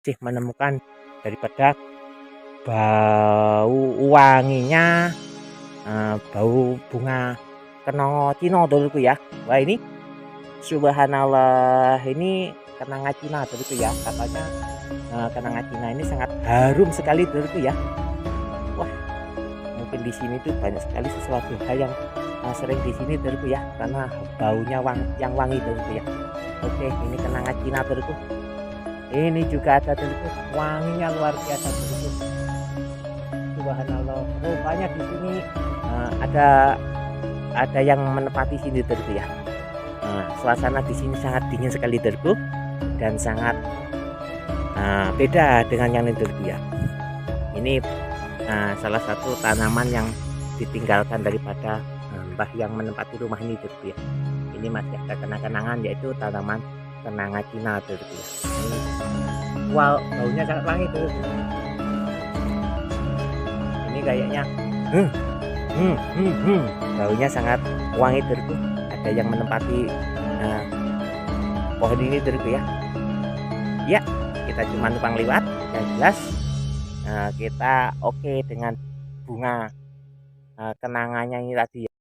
masih menemukan daripada bau wanginya bau bunga kenanga Cina dulurku ya. Wah ini subhanallah, ini kenanga Cina dulurku ya. Katanya kenanga Cina ini sangat harum sekali dulurku ya. Wah, mungkin di sini tuh banyak sekali sesuatu hal yang sering di sini dulurku ya, karena baunya yang wangi dulurku ya. Oke, ini kenanga Cina dulurku. Ini juga ada dulurku, wanginya luar biasa dulurku. Subhanallah, rupanya di sini ada yang menempati sini dulurku ya. Suasana di sini sangat dingin sekali dulurku dan sangat beda dengan yang lain dulurku ya. Ini salah satu tanaman yang ditinggalkan daripada mbah yang menempati rumah ini dulurku ya. Ini masih ada kenang-kenangan, yaitu tanaman kenanga Cina dulurku ya. Ini wow, baunya sangat wangi dulurku. Ini kayaknya baunya sangat wangi dulurku. Ada yang menempati pohon ini dulurku ya. Ya, kita cuma numpang lewat, yang jelas kita oke dengan bunga kenangannya ini tadi ya.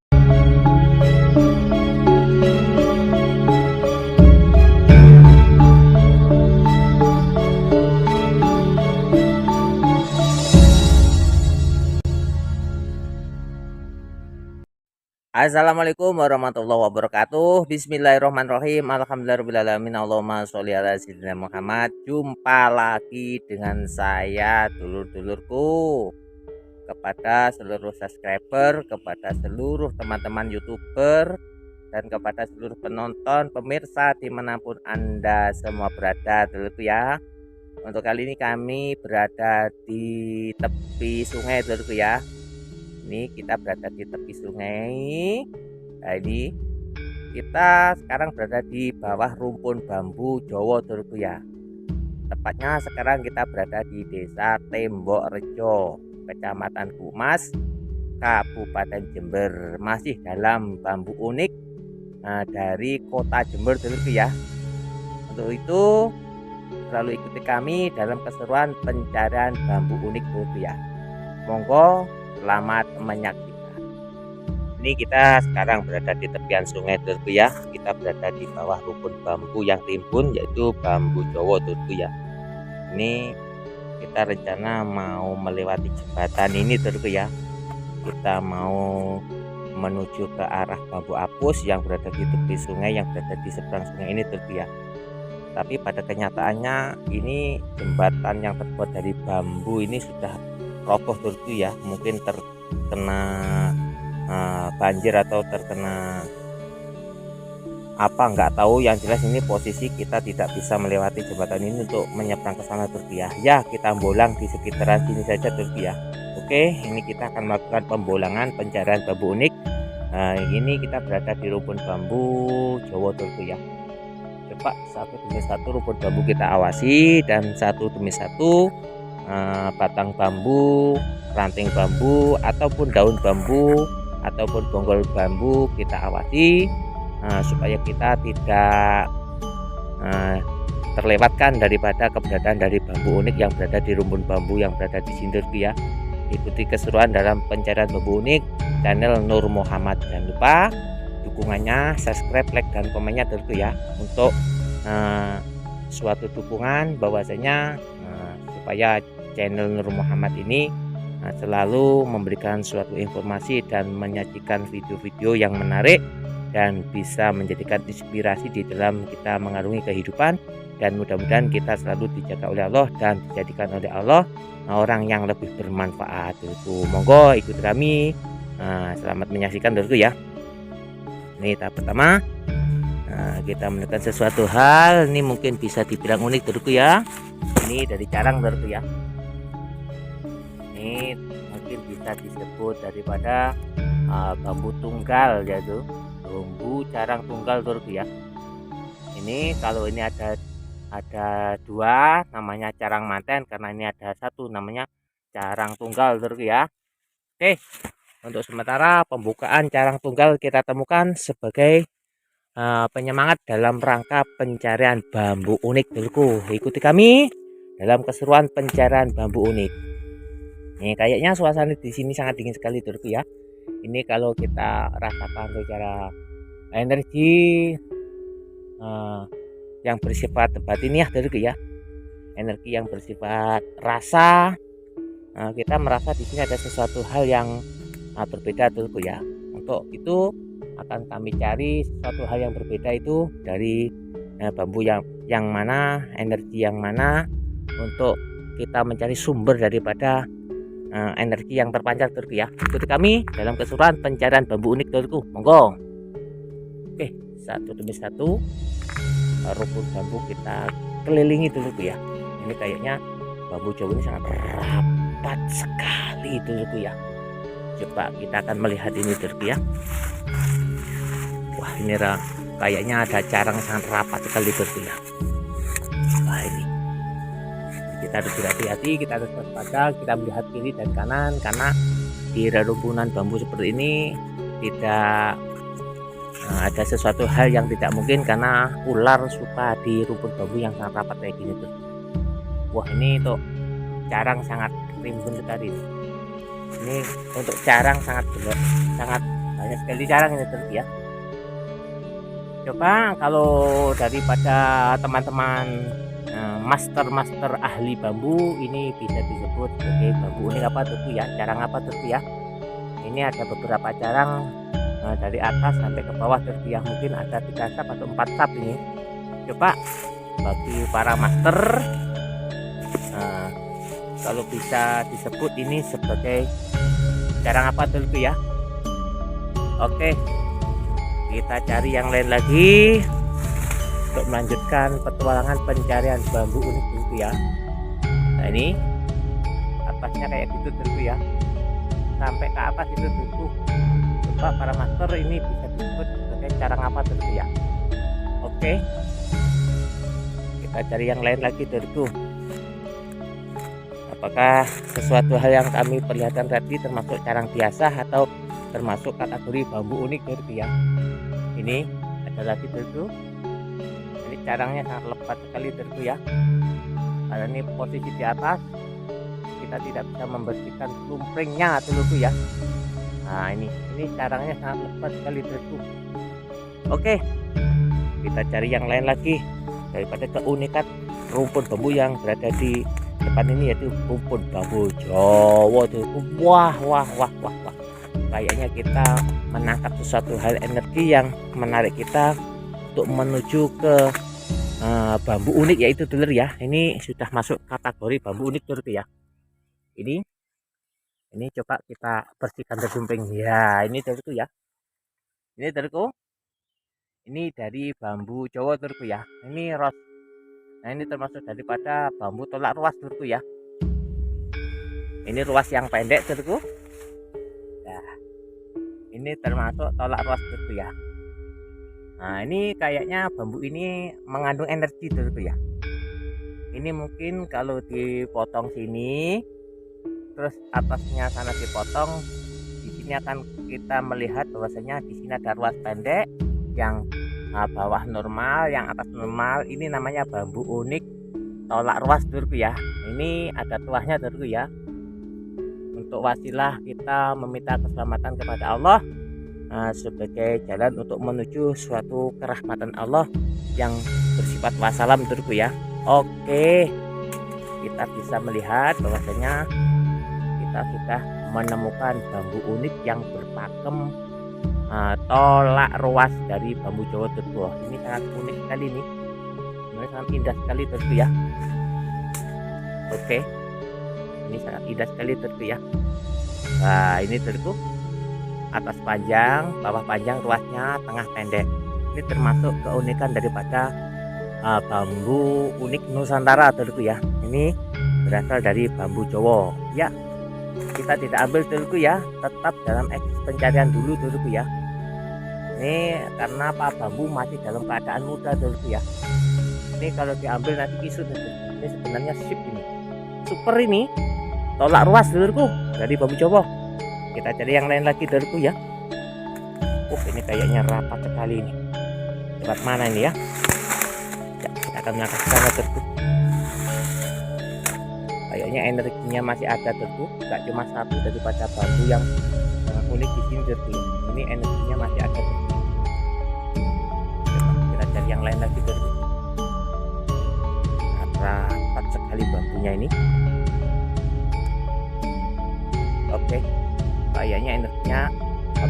Assalamualaikum warahmatullahi wabarakatuh. Bismillahirrahmanirrahim. Alhamdulillahirrahmanirrahim. Allahumma sholli ala sayyidina Muhammad. Jumpa lagi dengan saya, dulur-dulurku, kepada seluruh subscriber, kepada seluruh teman-teman YouTuber, dan kepada seluruh penonton, pemirsa dimanapun Anda semua berada dulurku ya. Untuk kali ini kami berada di tepi sungai dulurku ya. Ini kita berada di tepi sungai. Nah, ini kita sekarang berada di bawah rumpun bambu Jawa dulurku ya. Tepatnya sekarang kita berada di Desa Tembokrejo, Kecamatan Kumas, Kabupaten Jember. Masih dalam bambu unik dari kota Jember dulurku ya. Untuk itu selalu ikuti kami dalam keseruan pencarian bambu unik dulurku ya. Monggo selamat menyaksikan. Ini kita sekarang berada di tepian sungai dulurku ya. Kita berada di bawah rumpun bambu yang timbun, yaitu bambu Jawa dulurku ya. Ini kita rencana mau melewati jembatan ini dulurku ya. Kita mau menuju ke arah bambu apus yang berada di tepi sungai, yang berada di seberang sungai ini dulurku ya. Tapi pada kenyataannya ini jembatan yang terbuat dari bambu ini sudah roboh dulurku ya. Mungkin terkena banjir atau terkena apa nggak tahu. Yang jelas ini posisi kita tidak bisa melewati jembatan ini untuk menyeberang ke sana dulurku ya. Ya, kita bolang di sekitaran sini saja dulurku ya. Oke, ini kita akan melakukan pembolangan pencarian bambu unik. Ini kita berada di rumpun bambu Jawa dulurku ya. Coba satu demi satu rumpun bambu kita awasi, dan satu demi satu batang bambu, ranting bambu, ataupun daun bambu, ataupun bonggol bambu kita awasi supaya kita tidak terlewatkan daripada keberadaan dari bambu unik yang berada di rumpun bambu yang berada di sini dulurku ya. Ikuti keseruan dalam pencarian bambu unik channel Nur Muhammad. Jangan lupa dukungannya, subscribe, like, dan komennya dulurku ya, untuk suatu dukungan bahwasanya supaya channel Nur Muhammad ini selalu memberikan suatu informasi dan menyajikan video-video yang menarik dan bisa menjadikan inspirasi di dalam kita mengarungi kehidupan. Dan mudah-mudahan kita selalu dijaga oleh Allah dan dijadikan oleh Allah orang yang lebih bermanfaat dulurku. Monggo ikut kami, selamat menyaksikan dulurku ya. Ini tahap pertama, kita menemukan sesuatu hal, ini mungkin bisa dibilang unik dulurku ya. Ini dari carang dulurku ya. Ini mungkin bisa disebut daripada bambu tunggal, yaitu bambu carang tunggal dulurku ya. Ini kalau ini ada dua, namanya carang manten, karena ini ada satu namanya carang tunggal dulurku ya. Oke, untuk sementara pembukaan carang tunggal kita temukan sebagai penyemangat dalam rangka pencarian bambu unik dulurku. Ikuti kami dalam keseruan pencarian bambu unik. Nih kayaknya suasana di sini sangat dingin sekali Turku ya. Ini kalau kita rasakan secara energi yang bersifat batin ya Turku ya. Energi yang bersifat rasa, kita merasa di sini ada sesuatu hal yang berbeda Turku ya. Untuk itu akan kami cari sesuatu hal yang berbeda itu dari bambu yang mana, energi yang mana, untuk kita mencari sumber daripada energi yang terpancar Turku ya. Ikuti kami dalam keseruan pencarian bambu unik Turku. Monggo. Oke, satu demi satu rumpun bambu kita kelilingi Turku ya. Ini kayaknya bambu Jawa ini sangat rapat sekali Turku ya. Coba kita akan melihat ini Turku ya. Wah, ini kayaknya ada carang sangat rapat sekali Turku ya. Wah, ini kita harus berhati-hati, kita harus waspada, kita melihat kiri dan kanan, karena di rerumpunan bambu seperti ini tidak ada sesuatu hal yang tidak mungkin, karena ular suka di rumpun bambu yang sangat rapat kayak gini tuh. Wah, ini tuh carang sangat rimbun sekali. Ini untuk carang sangat banyak sekali carang ini Turku ya. Coba kalau daripada teman-teman master ahli bambu, ini bisa disebut sebagai bambu unik apa Turku ya, carang apa Turku ya. Ini ada beberapa carang dari atas sampai ke bawah Turku ya, mungkin ada 3 sap atau 4 sap ini. Coba bagi para master, kalau bisa disebut ini sebagai carang apa Turku ya. Oke, kita cari yang lain lagi untuk melanjutkan petualangan pencarian bambu unik Turku ya. Nah, ini atasnya kayak gitu Turku ya, sampai ke atas itu Turku. Coba para master, ini bisa disebut sebagai carang apa Turku ya. Oke, kita cari yang lain lagi Turku. Apakah sesuatu hal yang kami perlihatkan tadi termasuk carang biasa atau termasuk kategori bambu unik Turku ya. Ini ada lagi Turku. Ini carangnya sangat lebat sekali Turku ya, karena ini posisi di atas, kita tidak bisa membersihkan lumpringnya Turku ya. Nah, ini carangnya sangat lebat sekali Turku. Oke, kita cari yang lain lagi daripada keunikan rumpun bambu yang berada di depan ini, yaitu rumpun bambu Jawa Turku. Wah, kayaknya kita menangkap sesuatu hal energi yang menarik kita untuk menuju ke bambu unik, yaitu dulur ya. Ini sudah masuk kategori bambu unik Turku ya. Ini coba kita bersihkan tersumping ya. Ini Turku ya. Ini Turku. Ini dari bambu Jawa Turku ya. Ini ros. Nah, ini termasuk daripada bambu tolak ruas Turku ya. Ini ruas yang pendek Turku. Nah, ini termasuk tolak ruas Turku ya. Nah, ini kayaknya bambu ini mengandung energi Turku ya. Ini mungkin kalau dipotong sini, terus atasnya sana dipotong, di sini akan kita melihat bahwasanya di sini ada ruas pendek, yang bawah normal, yang atas normal. Ini namanya bambu unik tolak ruas Turku ya. Ini ada tuahnya Turku ya. Untuk wasilah kita meminta keselamatan kepada Allah, sebagai jalan untuk menuju suatu kerahmatan Allah yang bersifat wassalam Turku ya. Oke, kita bisa melihat bahwasanya kita sudah menemukan bambu unik yang berpakem tolak ruas dari bambu Jawa Turku. Ini sangat unik sekali nih, ini sangat indah sekali Turku ya. Oke, ini sangat indah sekali Turku ya. Nah, ini Turku, atas panjang, bawah panjang, ruasnya tengah pendek. Ini termasuk keunikan daripada bambu unik Nusantara Turku ya. Ini berasal dari bambu Jawa ya. Kita tidak ambil Turku ya, tetap dalam pencarian dulu Turku ya. Ini karena bambu masih dalam keadaan muda Turku ya. Ini kalau diambil nanti kisut Turku. Ini sebenarnya sip, ini super, ini tolak ruas Turku dari bambu Jawa. Kita cari yang lain lagi Turku ya. Ini kayaknya rapat sekali ini. Tempat mana ini ya? Ya, kita akan melakukan sana Turku. kayaknya energinya masih ada terku, gak cuma satu daripada bambu yang unik di sini terku ya. Ini energinya masih ada terku. Coba kita cari yang lain lagi terku. Rapat sekali bambunya ini. Oke, kayaknya energinya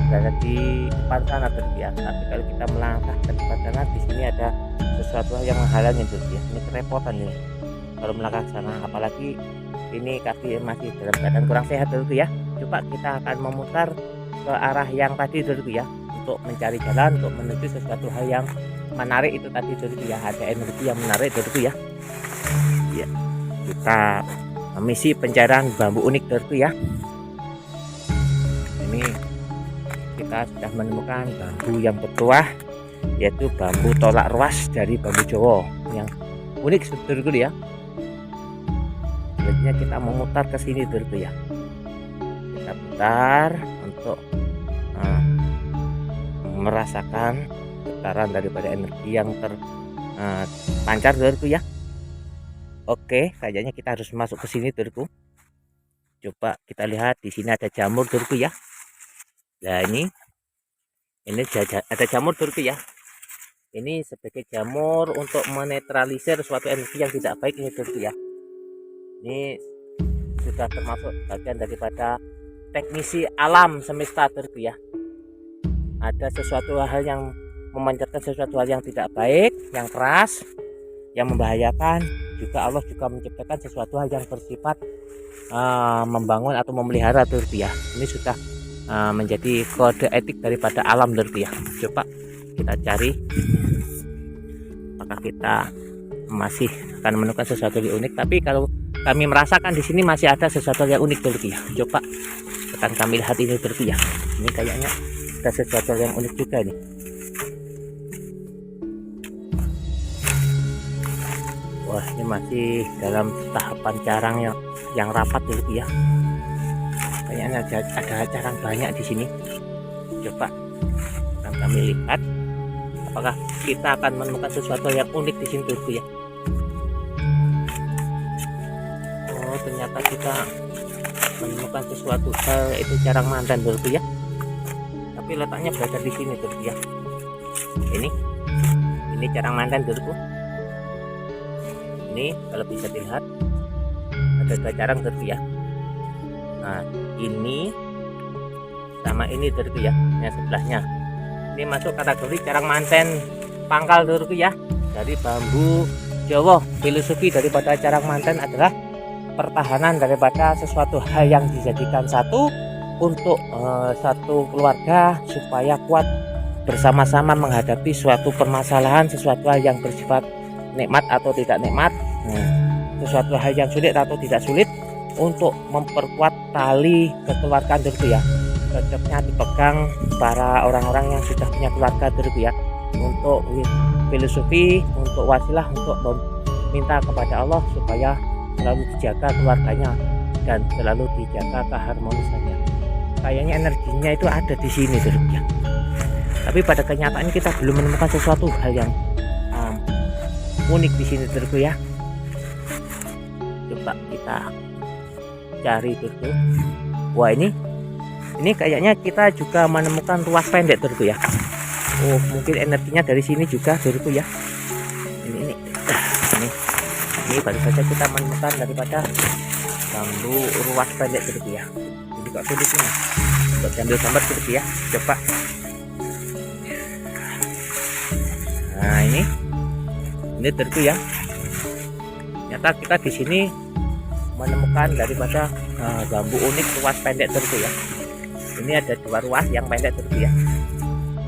berada di depan sana terku ya. Tapi kalau kita melangkah ke depan sana, di sini ada sesuatu yang menghalangi terku ya. Ini kerepotan ini kalau melangkah ke sana, apalagi ini kaki masih dalam keadaan kurang sehat terku ya. Coba kita akan memutar ke arah yang tadi terku ya, untuk mencari jalan untuk menuju sesuatu hal yang menarik itu tadi terku ya. Ada energi yang menarik terku ya. Ya, kita misi pencarian bambu unik terku ya. Ini kita sudah menemukan bambu yang bertuah, yaitu bambu tolak ruas dari bambu Jawa yang unik terku ya. Selanjutnya kita memutar ke sini terku ya. Kita putar untuk merasakan getaran daripada energi yang terpancar terku ya. Oke, kayaknya kita harus masuk ke sini terku. Coba kita lihat di sini ada jamur terku ya. Nah ini ada jamur terku ya. Ini sebagai jamur untuk menetralisir suatu energi yang tidak baik ini terku ya. Ini sudah termasuk bagian daripada teknisi alam semesta terku ya. Ada sesuatu hal yang memancarkan sesuatu hal yang tidak baik, yang keras, yang membahayakan. Juga Allah juga menciptakan sesuatu hal yang bersifat membangun atau memelihara terku ya. Ini sudah menjadi kode etik daripada alam terku ya. Coba kita cari apakah kita masih akan menemukan sesuatu yang unik. Tapi kalau kami merasakan di sini masih ada sesuatu yang unik terku ya. Coba akan kami lihat ini terku ya. Ini kayaknya ada sesuatu yang unik juga nih. Wah, ini masih dalam tahapan carang yang rapat terku ya. Kayaknya ada carang banyak di sini. Coba akan kami lihat apakah kita akan menemukan sesuatu yang unik di sini terku ya. Oh, ternyata kita menemukan sesuatu hal, itu carang mantan terku ya. Tapi letaknya berada di sini terku ya. Ini carang mantan terku. Ini kalau bisa dilihat ada dua carang terku ya. Nah, ini sama ini terku ya, yang sebelahnya. Ini masuk kategori carang manten pangkal terku ya, dari bambu Jawa. Filosofi daripada carang manten adalah pertahanan daripada sesuatu hal yang dijadikan satu untuk satu keluarga supaya kuat bersama-sama menghadapi suatu permasalahan, sesuatu hal yang bersifat nikmat atau tidak nikmat, sesuatu hal yang sulit atau tidak sulit, untuk memperkuat tali kekeluargaan terku ya. Cocoknya dipegang para orang-orang yang sudah punya keluarga terku ya, untuk filosofi, untuk wasilah, untuk meminta kepada Allah supaya selalu dijaga keluarganya dan selalu dijaga keharmonisannya. Kayaknya energinya itu ada di sini terku ya. Tapi pada kenyataannya kita belum menemukan sesuatu hal yang unik di sini terku ya. Coba kita cari terku. Wah, ini kayaknya kita juga menemukan ruas pendek terku ya. Oh, mungkin energinya dari sini juga terku ya. Ini baru saja kita menemukan daripada bambu ruas pendek terku ya. Ini kok sulit ini untuk diambil gambar terku ya. Coba. Nah, ini terku ya. Ternyata kita di sini menemukan daripada bambu unik ruas pendek terku ya. Ini ada dua ruas yang pendek terku ya.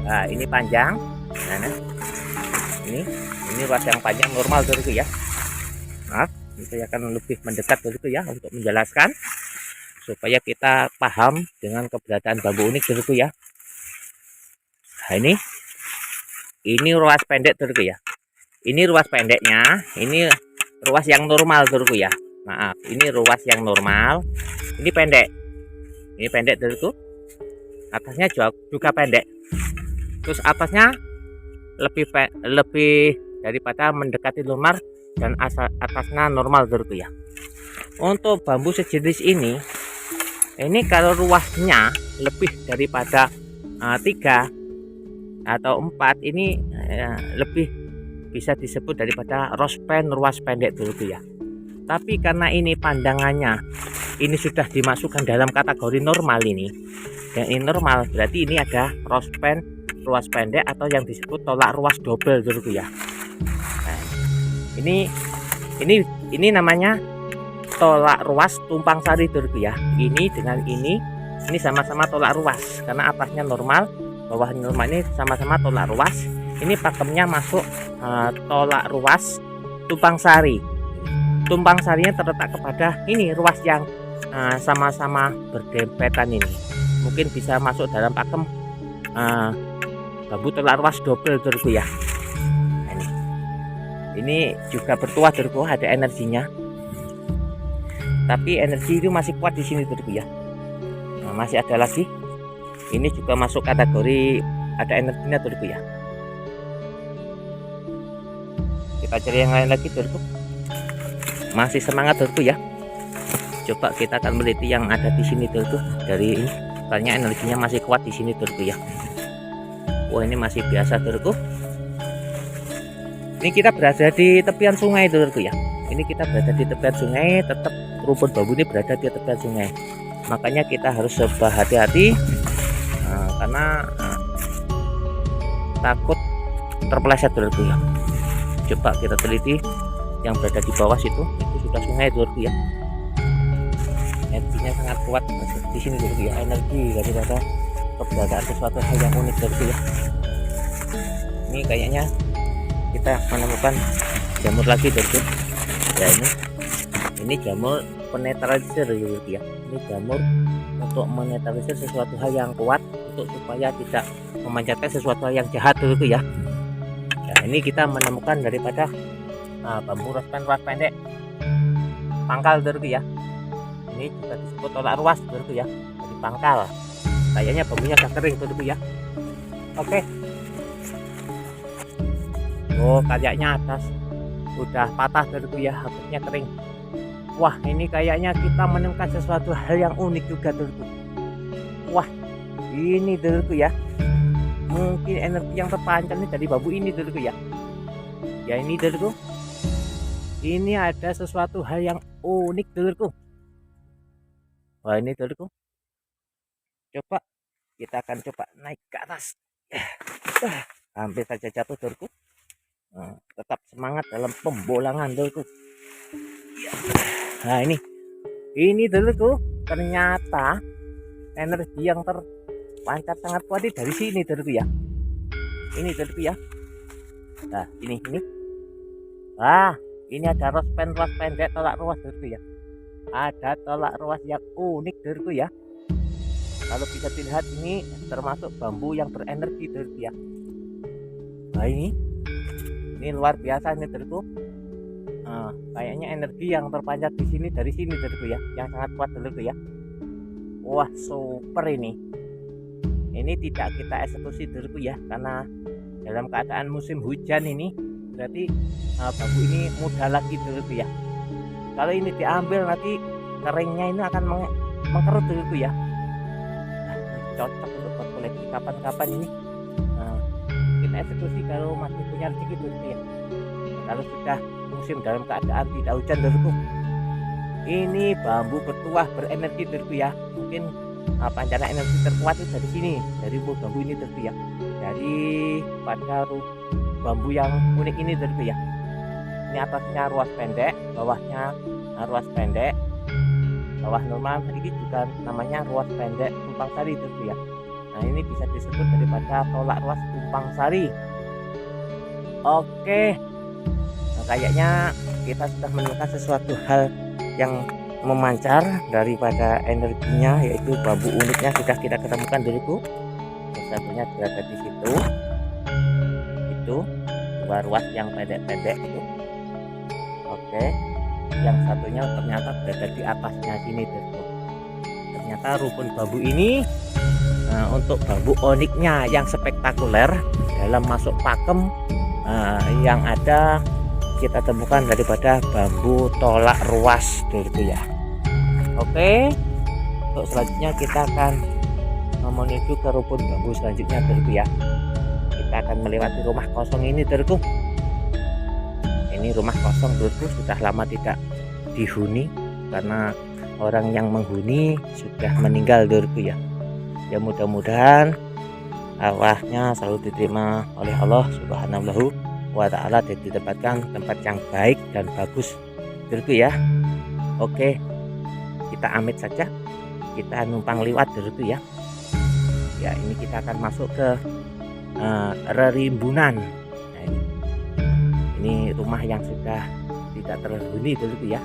Nah, ini panjang. Nah, ini ruas yang panjang normal terku ya. Maaf, saya akan lebih mendekat terku ya untuk menjelaskan supaya kita paham dengan keberadaan bambu unik terku ya. Nah, ini ruas pendek terku ya. Ini ruas pendeknya, ini ruas yang normal terku ya. Maaf, ini ruas yang normal, ini pendek. Ini pendek terku. Atasnya juga pendek. Terus atasnya lebih daripada mendekati normal, dan atasnya normal terku ya. Untuk bambu sejenis ini kalau ruasnya lebih daripada 3 atau 4, ini lebih bisa disebut daripada rospen ruas pendek dulu ya. Tapi karena ini pandangannya ini sudah dimasukkan dalam kategori normal ini, dan ini normal, berarti ini ada rospen ruas pendek atau yang disebut tolak ruas double dulu ya. Nah, ini namanya tolak ruas tumpang sari dulu ya. Ini dengan ini sama-sama tolak ruas karena atasnya normal, bawahnya normal, ini sama-sama tolak ruas. Ini pakemnya masuk tolak ruas tumpang sari. Tumpang sarinya terletak kepada ini ruas yang sama-sama berdempetan ini. Mungkin bisa masuk dalam pakem bambu tolak ruas double dulu ya. Nah, ini juga bertuah dulu, ada energinya. Tapi energi itu masih kuat di sini dulu ya. Nah, masih ada lagi. Ini juga masuk kategori ada energinya dulu ya. Kita cari yang lain lagi dulu. Masih semangat dulu ya. Coba kita akan meliti yang ada di sini dulu dari ini. Soalnya energinya masih kuat di sini dulu ya. Wah, ini masih biasa dulu. Ini kita berada di tepian sungai dulu ya. Ini kita berada di tepian sungai, tetap rumput bambu ini berada di tepian sungai. Makanya kita harus berhati-hati karena takut terpeleset dulu ya. Coba kita teliti yang berada di bawah situ, itu sudah sungai dulu ya. Energinya sangat kuat di sini dulu ya, energi daripada keberadaan sesuatu hal yang unik dulu ya. Ini kayaknya kita menemukan jamur lagi dulu ya. Ini jamur penetralisir dulu ya. Ini jamur untuk menetralisir sesuatu hal yang kuat, untuk supaya tidak memanjatkan sesuatu hal yang jahat dulu ya. Nah, ini kita menemukan daripada bambu rospen ruas pendek pangkal dulu ya. Ini juga disebut tolak ruas dulu ya, dari pangkal. Kayaknya bambunya sudah kering dulu ya. Oke. Oh, kayaknya atas udah patah dulu ya, habisnya kering. Wah, ini kayaknya kita menemukan sesuatu hal yang unik juga dulu. Wah, ini dulu ya. Mungkin energi yang terpancar nih dari bambu ini dulu ya. Ya, ini dulu. Ini ada sesuatu hal yang unik dulu. Wah, ini dulu. Coba kita akan coba naik ke atas. Hampir saja jatuh dulu. Tetap semangat dalam pembolangan dulu. Nah, ini dulu ternyata energi yang terpancar sangat kuat dari sini dulu ya. Ini dulu ya. Nah, ini. Wah, ini ada rospen ruas pendek tolak ruas dulu ya. Ada tolak ruas yang unik dulu ya. Kalau bisa dilihat, ini termasuk bambu yang berenergi dulu ya. Nah, ini luar biasa ini dulu. Kayaknya energi yang terpancar di sini dari sini dulu ya, yang sangat kuat dulu ya. Wah, super ini. Ini tidak kita eksekusi dulu ya, karena dalam keadaan musim hujan ini berarti bambu ini mudah lagi dulu ya. Kalau ini diambil nanti keringnya ini akan mengkerut dulu ya. Nah, ini cocok untuk koleksi kapan-kapan ini. Kita eksekusi kalau masih punya rezeki dulu ya. Kalau sudah musim dalam keadaan tidak hujan dulu, ini bambu bertuah berenergi dulu ya. Mungkin pancaran energi terkuat itu dari sini, dari bambu ini dulu ya, dari pada bambu yang unik ini dulu ya. Ini atasnya ruas pendek, bawahnya ruas pendek, bawah normal. Ini juga namanya ruas pendek tumpang sari dulu ya. Nah, ini bisa disebut daripada tolak ruas tumpang sari. Oke. Kayaknya kita sudah menemukan sesuatu hal yang memancar daripada energinya, yaitu bambu uniknya sudah kita ketemukan dulu. Satunya berada di situ, itu dua ruas yang pendek-pendek itu. Oke, yang satunya ternyata berada di atasnya sini dulu. Ternyata rumpun bambu ini untuk bambu oniknya yang spektakuler dalam masuk pakem yang ada kita temukan daripada bambu tolak ruas dulu ya. Oke, untuk selanjutnya kita akan menuju ke rumpun bambu selanjutnya dulu ya. Kita akan melewati rumah kosong ini dulu. Ini rumah kosong dulu, sudah lama tidak dihuni karena orang yang menghuni sudah meninggal dulu ya. Ya mudah-mudahan arwahnya selalu diterima oleh Allah Subhanahu wa ta'ala dan ditempatkan tempat yang baik dan bagus dulu ya. Oke, kita amit saja, kita numpang lewat dulu ya. Ya, ini kita akan masuk ke rerimbunan. Nah, ini rumah yang sudah tidak terhuni dulu ya.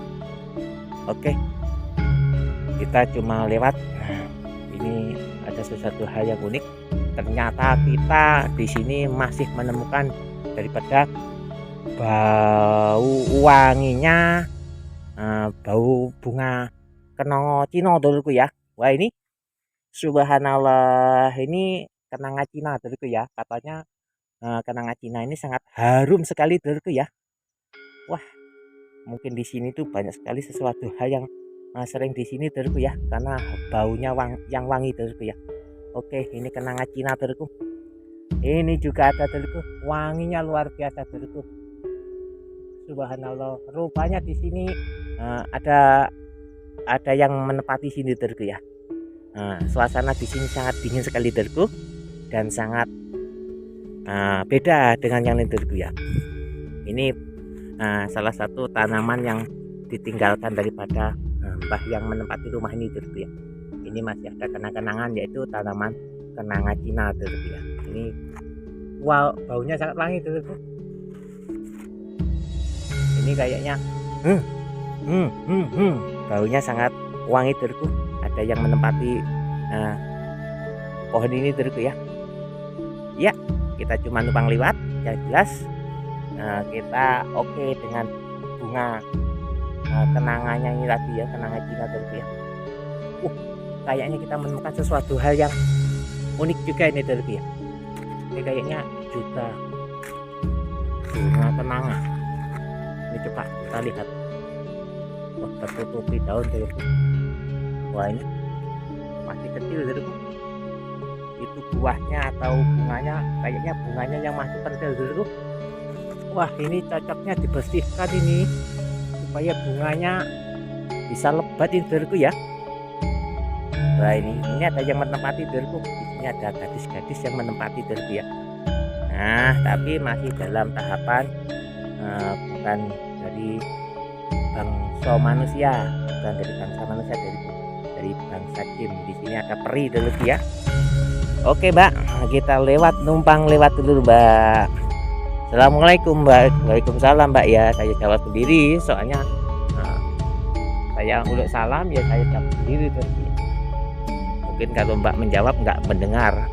Oke, kita cuma lewat. Nah, ini ada sesuatu hal yang unik. Ternyata kita di sini masih menemukan daripada bau wanginya bau bunga kenanga Cina duluku ya. Wah, ini subhanallah, ini kenanga Cina duluku ya. Katanya kenanga Cina ini sangat harum sekali duluku ya. Wah, mungkin di sini tuh banyak sekali sesuatu hal yang sering di sini duluku ya, karena baunya yang wangi duluku ya. Oke, ini kenanga Cina duluku. Ini juga ada duluku, wanginya luar biasa duluku. Subhanallah, rupanya di sini ada yang menempati sini duluku ya. Suasana di sini sangat dingin sekali duluku dan sangat beda dengan yang lain duluku ya. Ini salah satu tanaman yang ditinggalkan daripada mbah yang menempati rumah ini duluku ya. Ini masih ada kenang-kenangan, yaitu tanaman kenanga Cina duluku ya. Ini wow, baunya sangat wangi duluku. Ini kayaknya baunya sangat wangi duluku. Ada yang menempati pohon ini duluku ya. Ya, kita cuma numpang lewat, yang jelas kita oke dengan bunga kenangannya ini tadi ya, kenanga Cina duluku ya. Kayaknya kita menemukan sesuatu hal yang unik juga ini duluku ya. Ini kayaknya juga bunga kenanga. Ini coba kita lihat. Wah, tertutupi daun duluku. Wah, ini masih kecil duluku. Itu buahnya atau bunganya, kayaknya bunganya yang masih kecil duluku. Wah, ini cocoknya dibersihkan ini supaya bunganya bisa lebat ini duluku ya. Nah, ini ada yang menempati duluku. Di sini ada gadis-gadis yang menempati duluku ya. Nah, tapi masih dalam tahapan bukan dari bangsa manusia, bukan dari bangsa manusia, dari bangsa jin. Di sini ada peri duluku ya. Oke, Mbak, kita numpang lewat dulu, Mbak. Assalamualaikum, Mbak. Waalaikumsalam, Mbak ya. Saya jawab sendiri, soalnya saya uluk salam ya, saya jawab sendiri duluku ya. Mungkin kalau Mbak menjawab nggak mendengar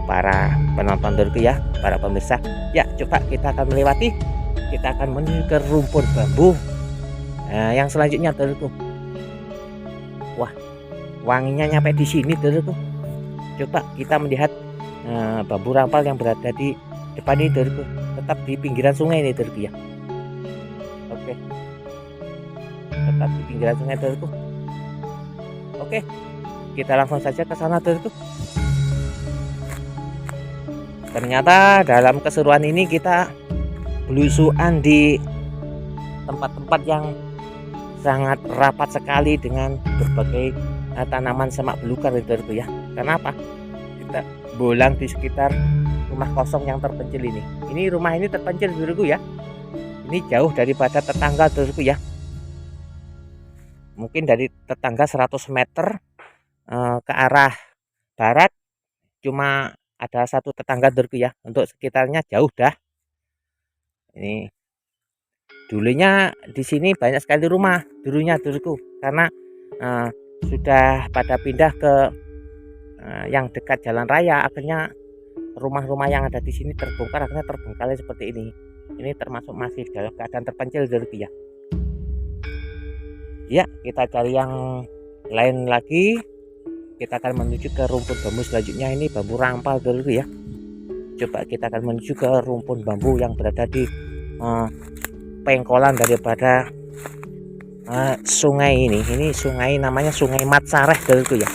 para penonton duluku ya, para pemirsa. Ya, coba kita akan melewati, kita akan menuju ke rumpun bambu yang selanjutnya duluku. Wah, wanginya nyampe di sini duluku. Coba kita melihat bambu rampal yang berada di depan ini duluku, tetap di pinggiran sungai ini duluku ya. Oke, tetap di pinggiran sungai duluku. Oke, kita langsung saja ke sana duluku. Ternyata dalam keseruan ini kita belusuan di tempat-tempat yang sangat rapat sekali dengan berbagai tanaman semak belukar duluku ya. Kenapa? Kita bolang di sekitar rumah kosong yang terpencil ini. Ini rumah ini terpencil duluku ya. Ini jauh daripada tetangga duluku ya. Mungkin dari tetangga 100 meter ke arah barat cuma ada satu tetangga duluku ya. Untuk sekitarnya jauh dah. Ini dulunya di sini banyak sekali rumah dulunya duluku, karena sudah pada pindah ke yang dekat jalan raya. Akhirnya rumah-rumah yang ada di sini terbongkar, akhirnya terbengkalai seperti ini. Ini termasuk masih dalam keadaan terpencil duluku ya. Ya, kita cari yang lain lagi. Kita akan menuju ke rumpun bambu selanjutnya. Ini bambu rampal duluku ya. Coba kita akan menuju ke rumpun bambu yang berada di pengkolan daripada sungai ini. Ini sungai namanya Sungai Matsareh dulurku ya.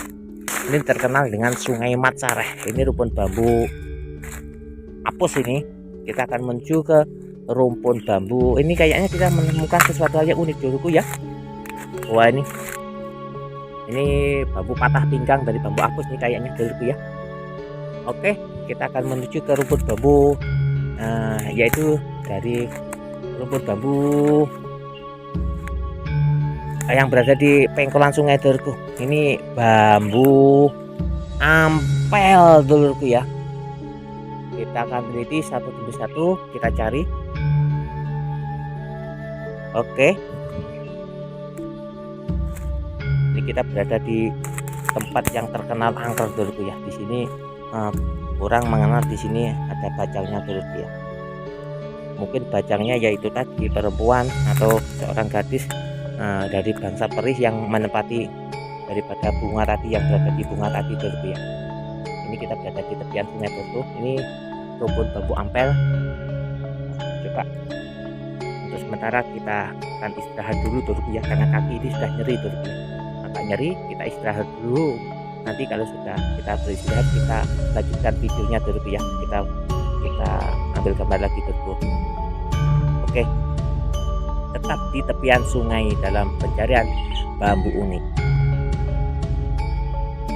Ini terkenal dengan Sungai Matsareh. Ini rumpun bambu apus ini. Kita akan menuju ke rumpun bambu. Ini kayaknya kita menemukan sesuatu hal yang unik dulurku ya. Wah, ini bambu patah pinggang dari bambu apus nih kayaknya dulurku ya. Oke, kita akan menuju ke rumpun bambu, yaitu dari rumpun bambu yang berada di pengkolan sungai dulurku. Ini bambu ampel dulurku ya. Kita akan teliti satu demi satu, kita cari. Oke, ini kita berada di tempat yang terkenal angker dulurku ya. Di sini orang mengenal di sini ada bajangnya dulurku ya. Mungkin bajangnya yaitu tadi perempuan atau seorang gadis dari bangsa perih yang menempati daripada bunga tadi yang berada di bunga tadi dulurku ya. Ini kita berada di tepian sungai dulurku. Ini rumpun bambu ampel. Coba untuk sementara kita akan istirahat dulu dulurku ya, karena kaki ini sudah nyeri dulurku ya. Agak nyeri, kita istirahat dulu. Nanti kalau sudah kita beristirahat, kita lanjutkan videonya dulurku ya. Kita ambil gambar lagi dulurku. Oke, tetap di tepian sungai dalam pencarian bambu unik.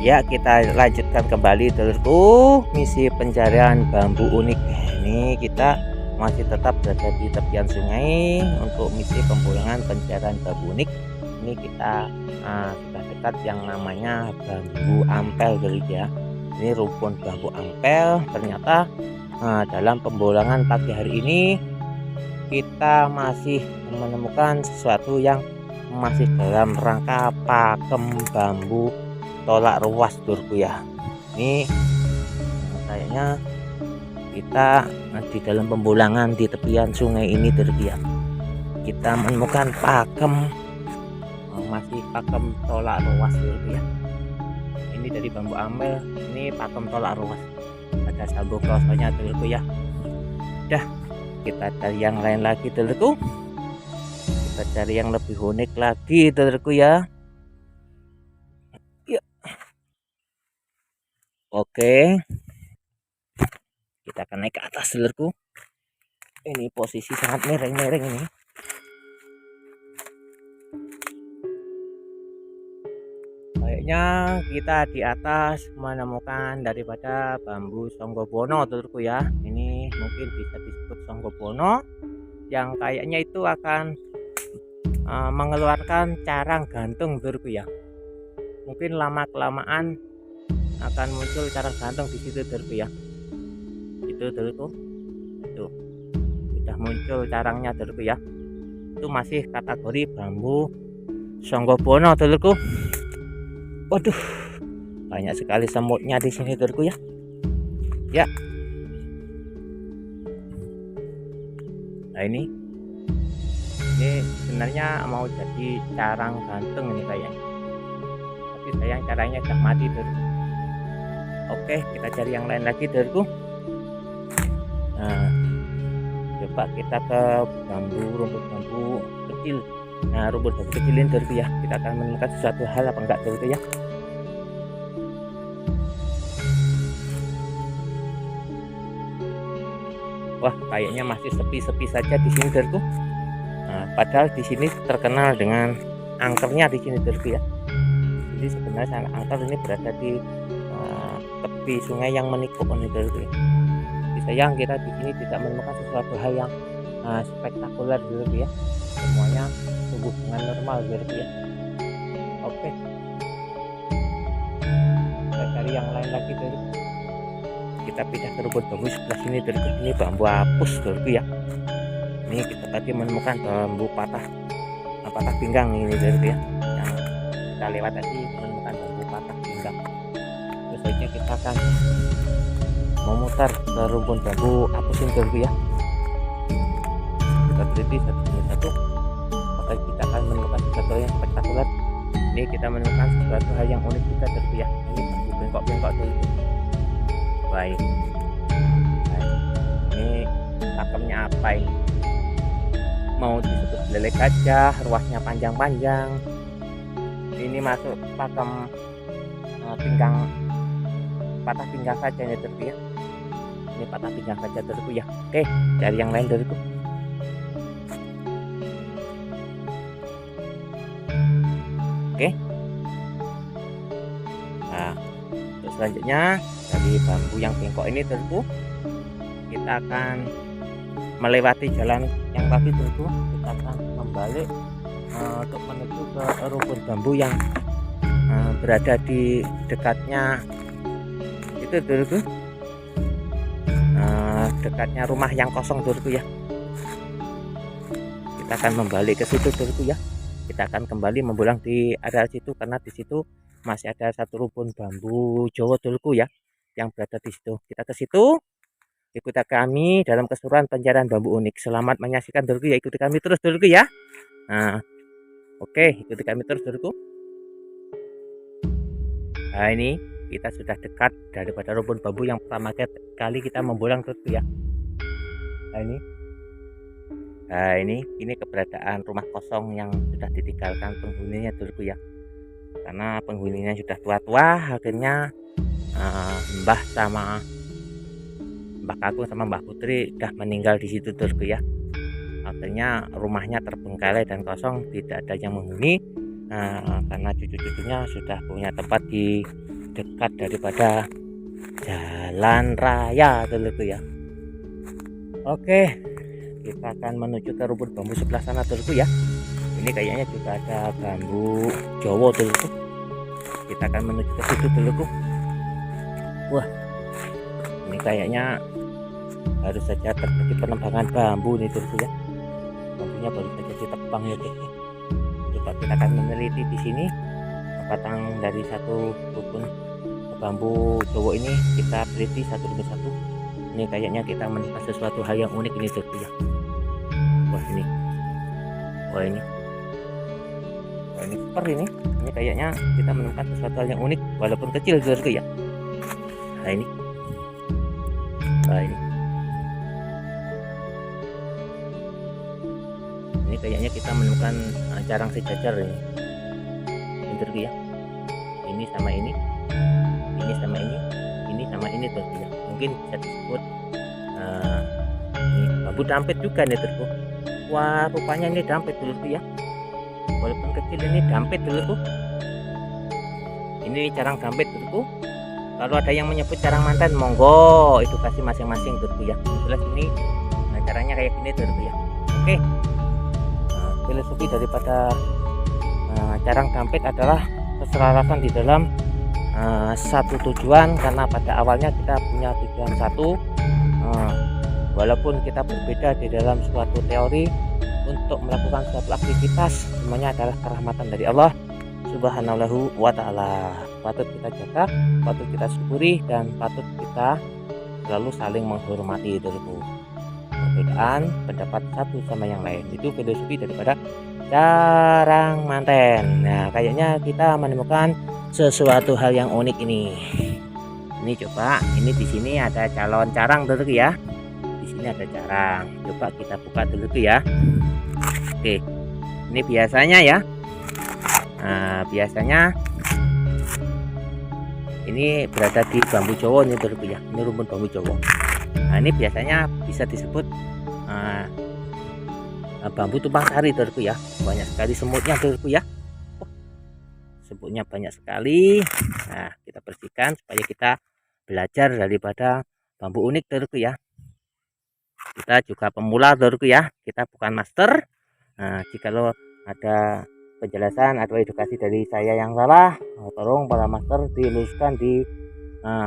Ya, kita lanjutkan kembali dulurku misi pencarian bambu unik. Ini kita masih tetap berada di tepian sungai untuk misi pembuangan pencarian bambu unik. Ini kita sudah dekat yang namanya bambu ampel dulurku ya. Ini rumpun bambu ampel. Ternyata dalam pembolangan pagi hari ini kita masih menemukan sesuatu yang masih dalam rangka pakem bambu tolak ruas dulurku ya. Ini kayaknya kita di dalam pembolangan di tepian sungai ini dulurku ya. Kita menemukan pakem, masih pakem tolak ruas dulurku ya. Ini dari bambu ampel, ini pakem tolak ruas. Ada sabuk krosonya dulurku ya. Udah, kita cari yang lain lagi dulurku. Kita cari yang lebih unik lagi dulurku ya. Oke, kita akan naik ke atas dulurku. Ini posisi sangat miring-miring ini. Kayaknya kita di atas menemukan daripada bambu Songgobono dulurku ya. Ini mungkin bisa disebut Songgobono yang kayaknya itu akan mengeluarkan carang gantung dulurku ya. Mungkin lama kelamaan akan muncul carang gantung di situ dulurku ya. Itu dulurku, itu sudah muncul carangnya dulurku ya. Itu masih kategori bambu Songgobono dulurku. Waduh, banyak sekali semutnya di sini dulurku ya. Ya, nah ini sebenarnya mau jadi carang gantung ini kayaknya, tapi sayang caranya sudah mati dulurku. Oke, kita cari yang lain lagi dulurku. Nah, coba kita ke rumput bambu kecil. Nah, rumput bambu kecil ini dulurku ya, kita akan menemukan sesuatu hal apa enggak dulurku ya. Wah, kayaknya masih sepi-sepi saja di sini dulurku. Nah, padahal di sini terkenal dengan angkernya di sini dulurku ya. Jadi sebenarnya angker ini berada di tepi sungai yang menikung ini dulurku ya. Sayang kita di sini tidak menemukan sesuatu hal yang spektakuler dulurku ya. Semuanya tumbuh dengan normal dulurku ya. Oke, kita cari yang lain lagi dulurku. Kita pindah ke rumput bambu sebelah sini dulurku. Ini bambu apus dulurku ya. Ini kita tadi menemukan bambu patah pinggang ini dulurku ya. Yang kita lewat tadi menemukan bambu patah pinggang. Terus saja kita akan memutar ke rumpun bambu apus ini dulurku ya. Kita teliti satu demi satu, maka kita akan menemukan sesuatu yang spektakuler. Ini kita menemukan sesuatu hal yang unik juga dulurku ya. Ini bambu bengkok-bengkok dulurku. Baik. Ini pakemnya apa ini? mau disebut lelek gajah, ruasnya panjang-panjang. Ini masuk pakem pinggang, patah pinggang saja ya terus ya. Ini patah pinggang saja terus ya. Oke, cari yang lain dari itu. Oke. Nah, untuk selanjutnya dari bambu yang bengkok ini tentu kita akan melewati jalan yang tadi tentu kita akan membalik untuk menuju ke rumpun bambu yang berada di dekatnya itu dulu dekatnya rumah yang kosong dulu ya. Kita akan membalik ke situ dulu ya. Kita akan kembali membulang di area situ karena di situ masih ada satu rumpun bambu Jawa dulu ya yang berada di situ. Kita ke situ. Ikuti kami dalam keseruan pencarian bambu unik. Selamat menyaksikan dulu ya. Ikuti kami terus dulu ya. Nah, oke, ikuti kami terus dulu. Nah, ini kita sudah dekat daripada rumpun bambu yang pertama kali kita membulang terus ya. Nah, ini keberadaan rumah kosong yang sudah ditinggalkan penghuninya dulu ya. Karena penghuninya sudah tua-tua, akhirnya Mbah Kakung sama Mbah Putri sudah meninggal di situ dulu ya. Akhirnya rumahnya terbengkalai dan kosong, tidak ada yang menghuni karena cucu-cucunya sudah punya tempat di dekat daripada jalan raya dulu ya. Oke, kita akan menuju ke rumpun bambu sebelah sana dulu ya. Ini kayaknya juga ada bambu Jawa dulu. Kita akan menuju ke situ dulu. Wah, ini kayaknya baru saja terjadi penebangan bambu nih dulu ya. Bambunya baru saja ditebang ya dulu. Coba kita akan meneliti di sini batang dari satu rumpun bambu Jawa ini, kita teliti satu demi satu. Ini kayaknya kita menemukan sesuatu hal yang unik ini dulu ya. Wah ini super ini kayaknya kita menemukan sesuatu hal yang unik walaupun kecil dulu ya. Nah ini kayaknya kita menemukan carang sejajar ini dulu ya. Ini sama ini sama ini tuh ya. Mungkin bisa disebut ini bambu dampit juga nih terus. Wah, rupanya ini dampit dulu ya. Walaupun kecil ini dampit dulu. Ini carang dampit dulu. Kalau ada yang menyebut carang mantan, monggo edukasi masing-masing dulu ya. Jelas ini caranya kayak gini dulu ya. Oke. Filosofi daripada carang dampit adalah keselarasan di dalam satu tujuan, karena pada awalnya kita punya tujuan satu, walaupun kita berbeda di dalam suatu teori untuk melakukan suatu aktivitas, semuanya adalah kerahmatan dari Allah Subhanahu wa ta'ala. Patut kita jaga, patut kita syukuri, dan patut kita selalu saling menghormati dulu. Perbedaan pendapat satu sama yang lain itu filosofi daripada carang manten. Nah, kayaknya kita menemukan sesuatu hal yang unik ini. Ini coba, ini di sini ada calon carang dulu ya. Di sini ada carang. Coba kita buka dulu ya. Oke, ini biasanya ya. Nah, biasanya ini berada di bambu Jawa nih dulu ya. Ini rumpun bambu Jawa. Nah, ini biasanya bisa disebut bambu tumpang sari dulu ya. Banyak sekali semutnya dulu ya. Semutnya banyak sekali. Nah, kita bersihkan supaya kita belajar daripada bambu unik dulu ya. Kita juga pemula dulu ya. Kita bukan master. Nah, jikalau ada penjelasan atau edukasi dari saya yang salah, tolong para master diluruskan di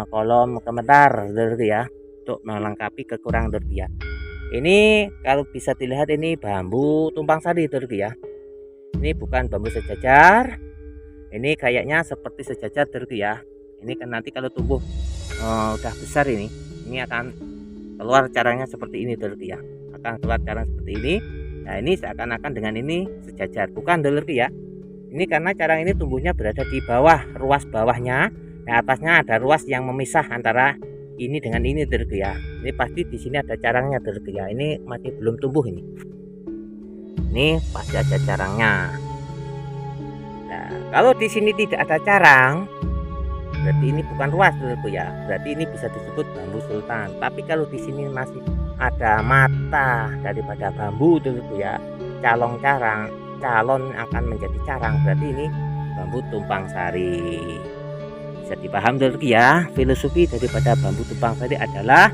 kolom komentar dulu ya, untuk melengkapi kekurangan dulu ya. Ini kalau bisa dilihat ini bambu tumpang sari dulu ya. Ini bukan bambu sejajar. Ini kayaknya seperti sejajar dulu ya. Ini kan nanti kalau tumbuh udah besar ini akan keluar caranya seperti ini dulu ya. Akan keluar caranya seperti ini. Nah, ini seakan-akan dengan ini sejajar, bukan dulu ya. Ini karena carang ini tumbuhnya berada di bawah, ruas bawahnya. Nah, atasnya ada ruas yang memisah antara ini dengan ini dulu ya. Ini pasti di sini ada carangnya dulu ya. Ini masih belum tumbuh ini. Ini pasti ada carangnya. Nah, kalau di sini tidak ada carang, berarti ini bukan ruas dulu ya. Berarti ini bisa disebut bambu sultan. Tapi kalau di sini masih ada mata daripada bambu dulu ya, calon akan menjadi carang. Berarti ini bambu tumpang sari. Bisa dipaham dulu ya, filosofi daripada bambu tumpang sari adalah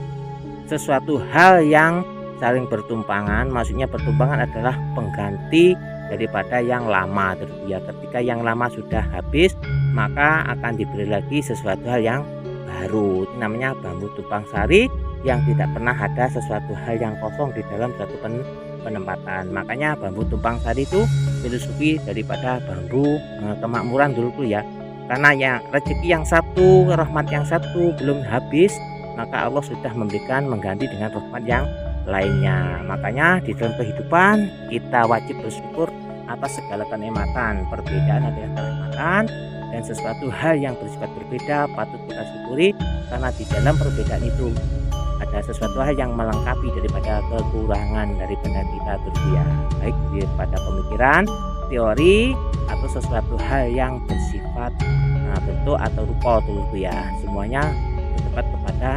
sesuatu hal yang saling bertumpangan. Maksudnya bertumpangan adalah pengganti daripada yang lama ya. Ketika yang lama sudah habis, maka akan diberi lagi sesuatu hal yang baru. Ini namanya bambu tumpang sari, yang tidak pernah ada sesuatu hal yang kosong di dalam satu penempatan. Makanya bambu tumpang sari itu filosofi daripada bambu kemakmuran dulu ya. Karena yang rezeki yang satu, rahmat yang satu belum habis, maka Allah sudah memberikan mengganti dengan rahmat yang lainnya. Makanya di dalam kehidupan kita wajib bersyukur atas segala kenikmatan. Perbedaan adalah kenikmatan, dan sesuatu hal yang bersifat berbeda patut kita syukuri, karena di dalam perbedaan itu ada sesuatu hal yang melengkapi daripada kekurangan daripada kita berdua, baik daripada pemikiran, teori, atau sesuatu hal yang bersifat bentuk atau rupa dulu ya. Semuanya bertempat kepada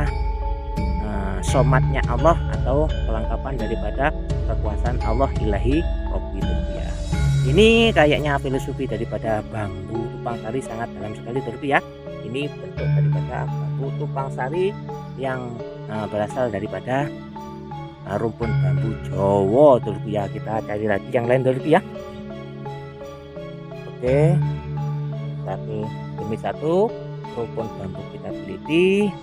somatnya Allah atau kelengkapan daripada kekuasaan Allah ilahi Robbi ya. Ini kayaknya filosofi daripada bambu tumpang sari sangat dalam sekali ya. Ini bentuk daripada bambu tumpang sari yang berasal daripada rumpun bambu Jawa ya. Kita cari lagi yang lain ya. Oke, satu demi satu rumpun bambu kita teliti.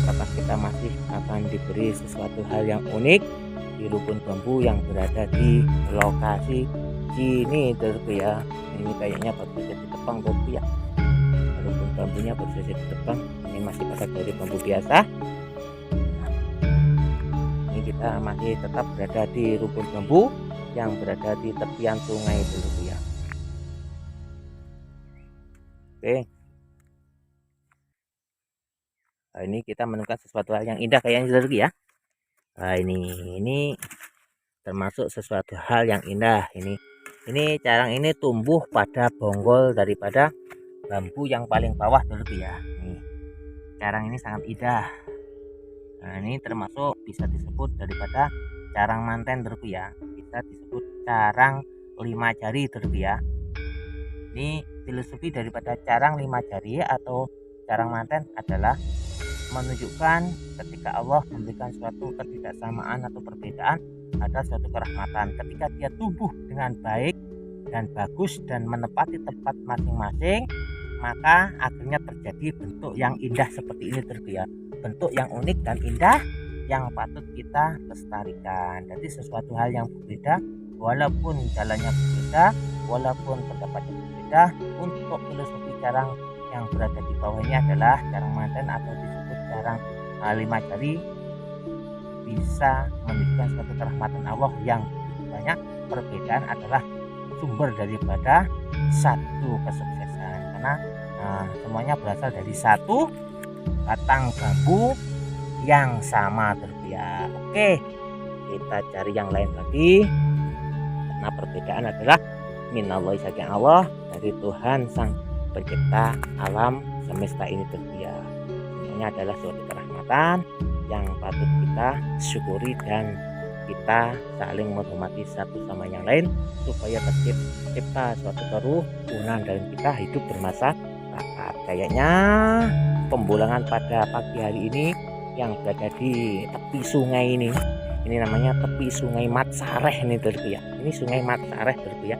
Apakah kita masih akan diberi sesuatu hal yang unik di rumpun bambu yang berada di lokasi sini ya. Ini kayaknya baru saja ditebang ya. Rumpun bambunya baru saja ditebang. Ini masih pakai dari bambu biasa. Ini kita masih tetap berada di rumpun bambu yang berada di tepian sungai ya. Oke. Nah, ini kita menemukan sesuatu hal yang indah kayaknya ya. Nah, ini termasuk sesuatu hal yang indah. Ini carang ini tumbuh pada bonggol daripada bambu yang paling bawah ya. Nih, carang ini sangat indah. Nah, ini termasuk bisa disebut daripada carang manten ya. Bisa disebut carang 5 jari ya. Ini filosofi daripada carang 5 jari atau carang manten adalah menunjukkan ketika Allah memberikan suatu ketidaksamaan atau perbedaan, ada suatu kerahmatan. Ketika dia tumbuh dengan baik dan bagus dan menepati tempat masing-masing, maka akhirnya terjadi bentuk yang indah seperti ini ya. Bentuk yang unik dan indah yang patut kita lestarikan. Jadi sesuatu hal yang berbeda, walaupun jalannya berbeda, walaupun pendapatnya berbeda, untuk filosofi carang yang berada di bawah ini adalah carang manten atau disebut carang 5 jari, bisa menunjukkan suatu kerahmatan Allah yang banyak. Perbedaan adalah sumber daripada satu kesuksesan, karena semuanya berasal dari satu batang bambu yang sama ya. Oke, kita cari yang lain lagi, karena perbedaan adalah minallahi saking Allah, dari Tuhan sang pencipta alam semesta ini ya. Ini adalah suatu kerahmatan yang patut kita syukuri, dan kita saling menghormati satu sama yang lain supaya tercipta suatu kerukunan dalam kita hidup bermasyarakat. Kayaknya pembulangan pada pagi hari ini yang berada di tepi sungai ini namanya tepi sungai Matsareh ini ya. Ini sungai Matsareh ya.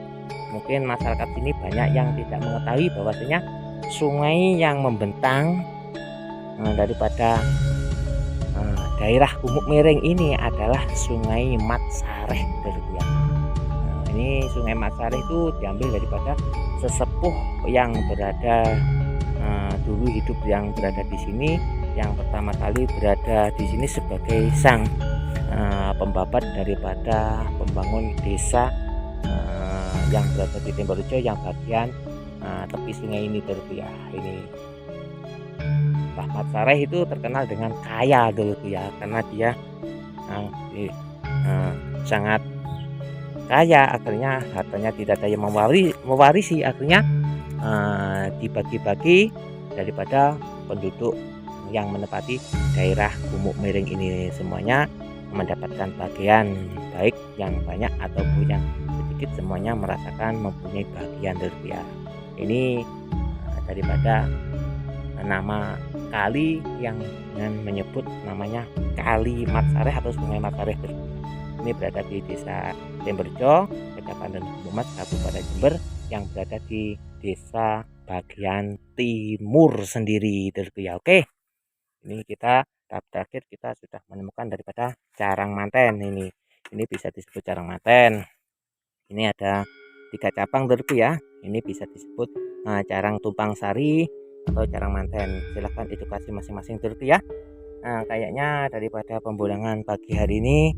Mungkin masyarakat sini banyak yang tidak mengetahui bahwasanya sungai yang membentang daripada daerah Gumuk Miring ini adalah sungai Matsareh ya. Ini sungai Matsareh itu diambil daripada sesepuh yang berada dulu hidup yang berada di sini, yang pertama kali berada di sini sebagai sang pembabat daripada pembangun desa yang berada di Timberrejo yang bagian tepi sungai ini ya. Ini Mbah Matsareh itu terkenal dengan kaya ya, karena dia sangat kaya, akhirnya hartanya tidak ada yang mewarisi, akhirnya dibagi-bagi daripada penduduk yang menempati daerah Gumuk Miring ini, semuanya mendapatkan bagian, baik yang banyak ataupun yang sedikit, semuanya merasakan mempunyai bagian rupiah. Ini daripada nama kali yang dengan menyebut namanya Kali Matsareh atau Sungai Matsareh. Ini berada di Desa Temberjo, Kecamatan Bumas, Kabupaten Jember, yang berada di desa bagian timur sendiri, ya. Oke, ini kita tahap terakhir, kita sudah menemukan daripada carang manten. Ini bisa disebut carang manten. Ini ada 3 cabang, ya. Ini bisa disebut carang tumpang sari atau carang manten. Silahkan edukasi masing-masing, ya. Kayaknya daripada pembulangan pagi hari ini,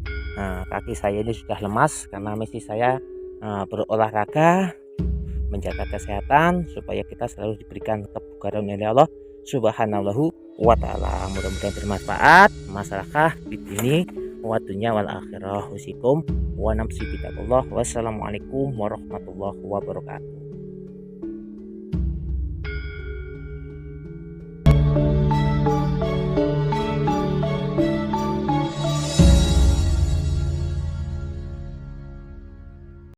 kaki saya ini sudah lemas karena misi saya berolahraga, menjaga kesehatan supaya kita selalu diberikan kebugaran oleh Allah Subhanahu wa ta'ala. Mudah-mudahan bermanfaat masyarakat di sini wa dunya wal akhirah. Usikum wa nafsi billahi. Wassalamualaikum warahmatullahi wabarakatuh.